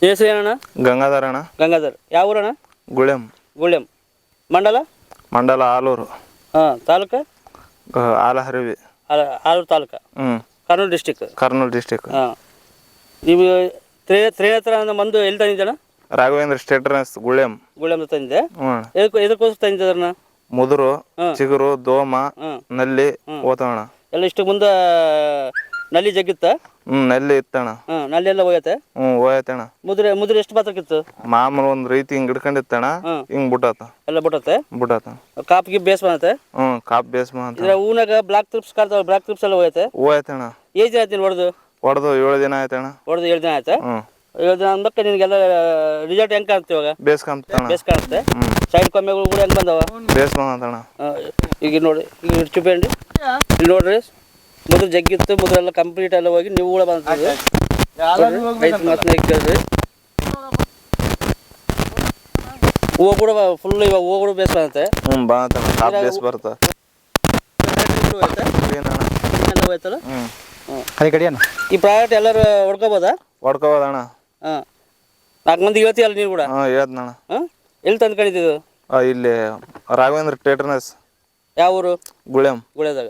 ಹೆಸರು ಏನಣ್ಣ? ಗಂಗಾಧರ ಅಣ್ಣ. ಗಂಗಾಧರ್. ಯಾವ ಊರಣ್ಣ? ಗುಳ್ಯಂ. ಗುಳ್ಯಂ. ಮಂಡಲ? ಮಂಡಲ ಆಲೂರು. ಹಾಂ. ತಾಲೂಕು? ಆಲಹರಿವಿ. ಆಲೂರು ತಾಲೂಕು. ಕರ್ನೂಲು ಡಿಸ್ಟಿಕ್. ಕರ್ನೂಲು ಡಿಸ್ಟಿಕ್. ಹಾಂ. ನೀವು ತ್ರಿನೇತ್ರ ಮಂದು ಎಲ್ಲಿ ತಂದಿದ್ದಣ್ಣ? ರಾಘವೇಂದ್ರ ಸ್ಟೇಟರ್ನೆಸ್ ಗುಳ್ಯಂ. ಗುಳ್ಯಂ ತಂದಿದ್ದೆ. ಎದಕ್ಕೋಸ್ಕರ ತಂದಿದ್ದಣ್ಣ? ಮುದುರು, ಚಿಗುರು, ದೋಮ, ನಲ್ಲಿ ಓತೋಣ. ಎಲ್ಲ ಇಷ್ಟು ಮುಂದೆ ನಲ್ಲಿ ಜಗ್ಗಿತ್ತ? ನಲ್ಲಿ ಇತ್ತಣ. ನಲ್ಲಿ ಎಲ್ಲ ಹೋಯತ್ತೆ? ಹೋಯತಣ. ಮುದ್ರೆ ಎಷ್ಟು ಪಾತ್ರಕ್ಕಿತ್ತು? ಮಾಮೂಲು ಒಂದ್ ರೀತಿ ಹಿಂಗ್ ಹಿಡ್ಕೊಂಡಿತ್ತಣ, ಹಿಂಗ್ ಬಿಟ್ಟತ. ಎಲ್ಲ ಬಿಟ್ಟತ. ಕಾಪಿಗೆ ಬೇಸ್ ಬಂದತೆ? ಕಾಪ್ ಬೇಸ್ ಬಂತ. ಇದ್ರ ಹೂನಾಗ ಬ್ಲಾಕ್ ಟ್ರಿಪ್ಸ್ ಕಾಡ್ತಾವ, ಬ್ಲಾಕ್ ಟ್ರಿಪ್ಸ್ ಎಲ್ಲ ಹೋಯತಣ. ಏಜ್ ಆಯ್ತು ಹೊಡೆದು? 7 ದಿನ ಆಯ್ತಣ. 7 ದಿನ ಆಯ್ತಾ? 7 ದಿನ ಅಂದಕ್ಕೆ ನಿನಗೆಲ್ಲ ರಿಸಲ್ಟ್ ಹೆಂಗ್ ಕಾಣ್ತೀವಿ ಇವಾಗ? ಬೇಸ್ ಕಾಣುತ್ತೆ. ಸೈಡ್ ಕೊಮ್ಮೆಗಳು ಕೂಡ ಹೆಂಗ್ ಬಂದವ? ಬೇಸ್ ಬಂದಣ. ಈಗ ನೋಡಿ, ಈಗ ಚುಪ್ಪೇಂಡಿ ಇಲ್ಲಿ ನೋಡ್ರಿ, ಮುದ್ರ ಜಗ್ಗಿತ್ತು, ಮುದ್ರೆಲ್ಲ ಕಂಪ್ಲೀಟ್ ಎಲ್ಲ ಹೋಗಿ ನೀವು ಕೂಡ ಬಂದ್ರಿ. ರೈತ ಮಾತನ್ನ ಕೇಳ್ರಿ. ಹೂವು ಕೂಡ ಫುಲ್ ಇವಾಗ ಹೂವು ಕೂಡ ಬೇಸ್ ಬರುತ್ತೆ. ಈ ಪ್ರಾಡಕ್ಟ್ ಎಲ್ಲರೂ ಹೊಡ್ಕೋಬೋದಾ? ಹೊಡ್ಕೋಬೋದಣ್ಣ. 4 ಮಂದಿ ಹೇಳ್ತೀಯಲ್ಲ ನೀವು ಕೂಡ? ಹೇಳ್ದಣ್ಣ. ಎಲ್ಲಿ ತಂದ್ಕೊಂಡಿದ್ದು? ಇಲ್ಲಿ ರಾಘವೇಂದ್ರ ಸ್ಟೇಟರ್ನೆಸ್. ಯಾವ ಊರು? ಗುಳ್ಯಂ. ಗುಳ್ಯದಾಗ.